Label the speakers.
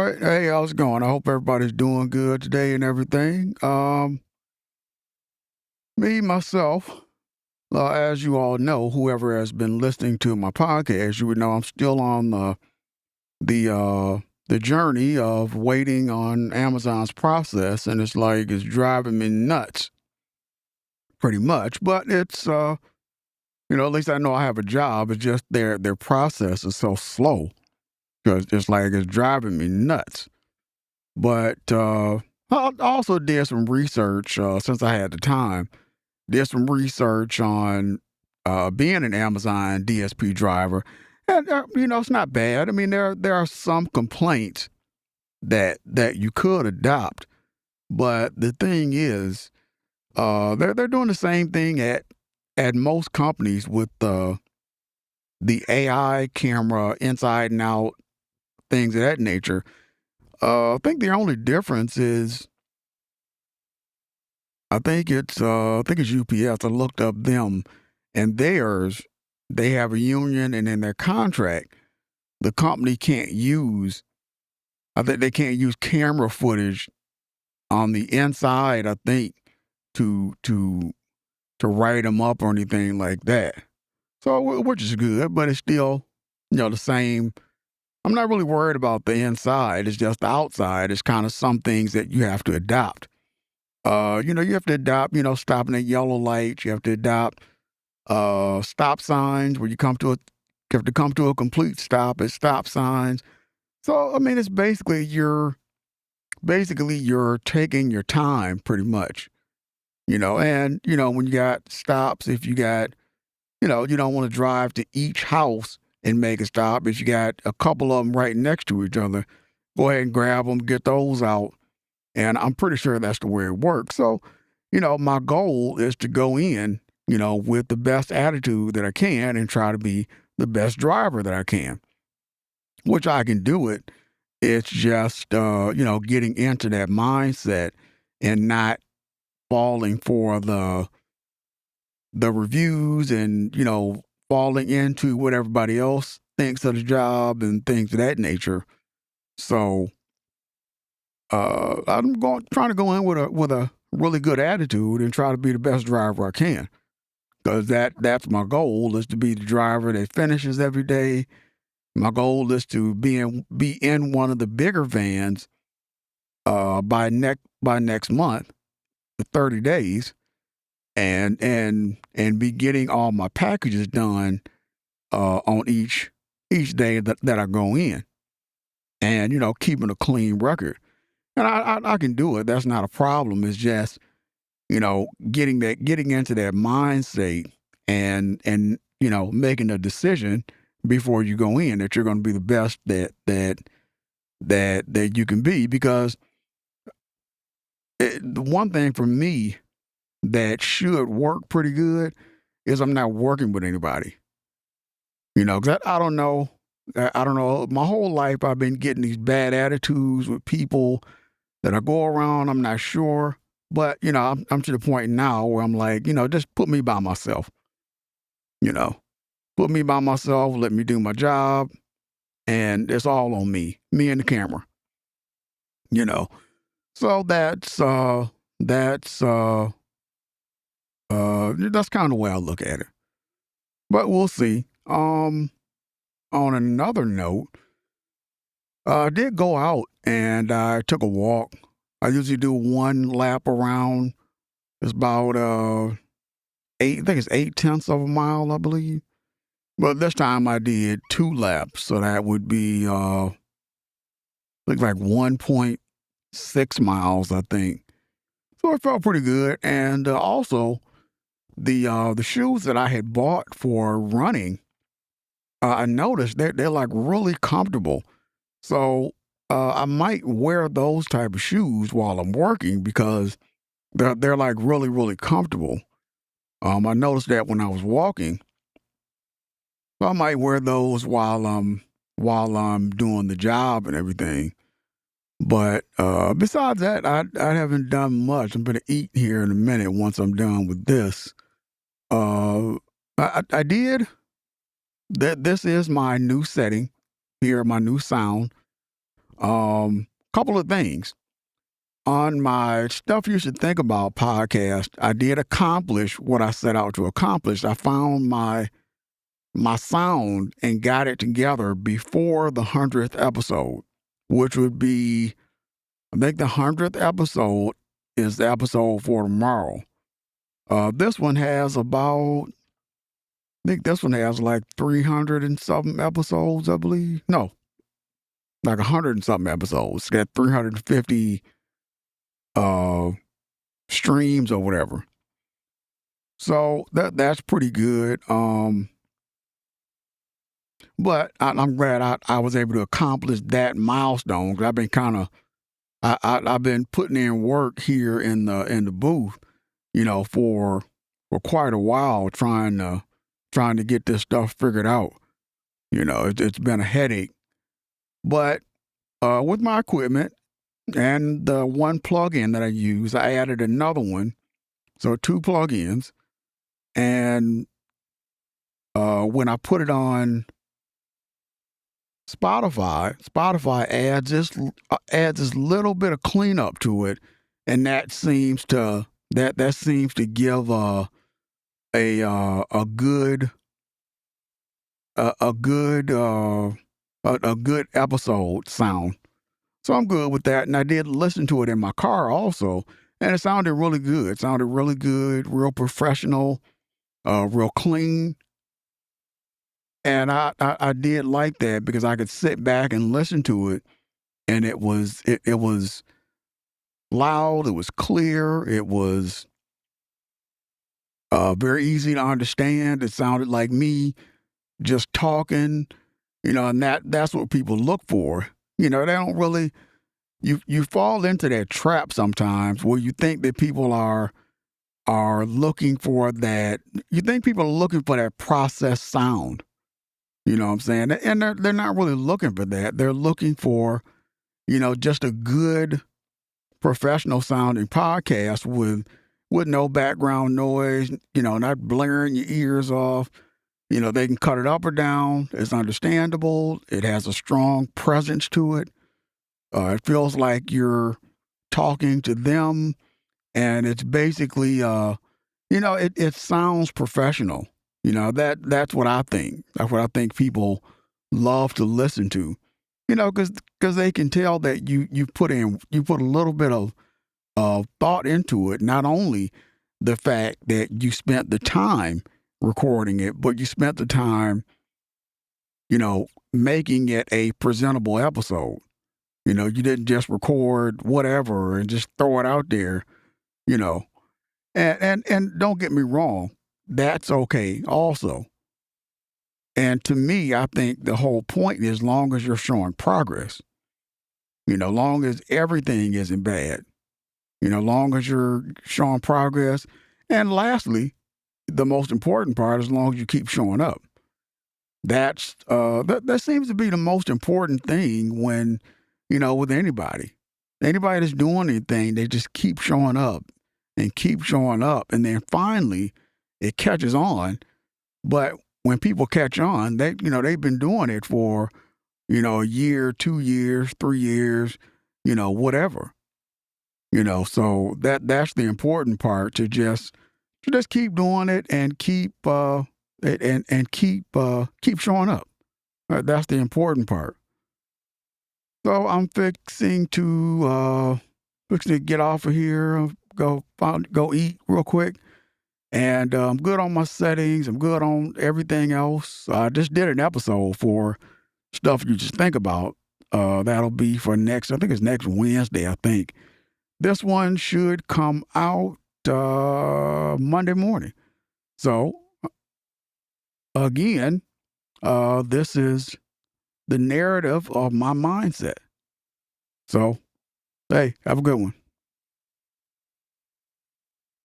Speaker 1: Right. Hey, how's it going? I hope everybody's doing good today and everything. Me, myself, as you all know, whoever has been listening to my podcast, you would know I'm still on the journey of waiting on Amazon's process, and it's like it's driving me nuts, pretty much. But at least I know I have a job. It's just their process is so slow because it's like it's driving me nuts. But I also did some research since I had the time. Did some research on being an Amazon DSP driver, and it's not bad. I mean, there are some complaints that you could adopt, but the thing is, they're doing the same thing at most companies with the AI camera inside and out things of that nature. I think the only difference is I think it's UPS. I looked up them, and theirs, they have a union, and in their contract, the company can't use. I think they can't use camera footage on the inside. I think to write them up or anything like that. So, which is good, but it's still, the same. I'm not really worried about the inside. It's just the outside. It's kind of some things that you have to adopt. You have to adopt, stopping at yellow lights. You have to adopt stop signs where you have to come to a complete stop at stop signs. So I mean, it's basically you're taking your time pretty much, and when you got stops, if you got, you don't want to drive to each house and make a stop. If you got a couple of them right next to each other, go ahead and grab them, get those out, and I'm pretty sure that's the way it works. So, my goal is to go in, with the best attitude that I can and try to be the best driver that I can, which I can do it. It's just, getting into that mindset and not falling for the reviews and, falling into what everybody else thinks of the job and things of that nature. So, I'm trying to go in with a really good attitude and try to be the best driver I can, because that's my goal, is to be the driver that finishes every day. My goal is to be in one of the bigger vans by next month, the 30 days, and be getting all my packages done on each day that I go in, and keeping a clean record. And I can do it. That's not a problem. It's just, getting into that mind state, and making a decision before you go in that you're going to be the best that you can be. Because the one thing for me that should work pretty good is I'm not working with anybody. 'Cause I don't know. I don't know. My whole life I've been getting these bad attitudes with people that I go around. I'm not sure, but I'm to the point now where I'm like, just put me by myself. You know, put me by myself. Let me do my job, and it's all on me and the camera. You know, so that's kind of the way I look at it. But we'll see. On another note, I did go out and I took a walk. I usually do one lap around. It's about eight. I think it's 8/10 of a mile, I believe. But this time I did two laps, so that would be look like 1.6 miles, I think. So it felt pretty good, and also the shoes that I had bought for running, I noticed they're like really comfortable. So I might wear those type of shoes while I'm working because they're like really comfortable. I noticed that when I was walking, so I might wear those while I'm doing the job and everything. But besides that, I haven't done much. I'm gonna eat here in a minute once I'm done with this. Uh, I did that. This is my new setting here, my new sound. Couple of things. On my stuff you should think about podcast, I did accomplish what I set out to accomplish. I found my sound and got it together before the 100th episode, which would be, I think the 100th episode is the episode for tomorrow. This one has about, I think this one has like 300 and something episodes, I believe. No, like 100 and something episodes. It's got 350 uh streams or whatever. So that's pretty good. But I'm glad I was able to accomplish that milestone because I've been kind of I've been putting in work here in the booth, for quite a while trying to get this stuff figured out. It's been a headache, but with my equipment and the one plugin that I use, I added another one, so two plugins, and when I put it on Spotify adds this little bit of cleanup to it, and that seems to give a good a good a good episode sound. So I'm good with that, and I did listen to it in my car also, and it sounded really good. It sounded really good, real professional, real clean. And I did like that because I could sit back and listen to it, and it was loud, it was clear, it was very easy to understand. It sounded like me just talking, and that's what people look for. They don't really you fall into that trap sometimes where you think that people are looking for that. You think people are looking for that processed sound. You know what I'm saying? And they're not really looking for that. They're looking for, just a good professional sounding podcast with no background noise, not blaring your ears off. They can cut it up or down. It's understandable. It has a strong presence to it. It feels like you're talking to them, and it's basically it sounds professional. That's what I think. That's what I think people love to listen to. Because they can tell that you put a little bit of thought into it. Not only the fact that you spent the time recording it, but you spent the time, making it a presentable episode. You didn't just record whatever and just throw it out there. You know, and don't get me wrong, that's okay also. And to me, I think the whole point is long as you're showing progress, long as everything isn't bad, long as you're showing progress. And lastly, the most important part, as long as you keep showing up. That seems to be the most important thing when, with anybody. Anybody that's doing anything, they just keep showing up and keep showing up. And then finally it catches on. But when people catch on, they've been doing it for, a year, 2 years, 3 years, whatever. So that's the important part, to just keep doing it and keep showing up. That's the important part. So I'm fixing to get off of here, go eat real quick. And I'm good on my settings. I'm good on everything else. I just did an episode for stuff you just think about. That'll be for I think it's next Wednesday, I think. This one should come out Monday morning. So, again, this is the narrative of my mindset. So, hey, have a good one.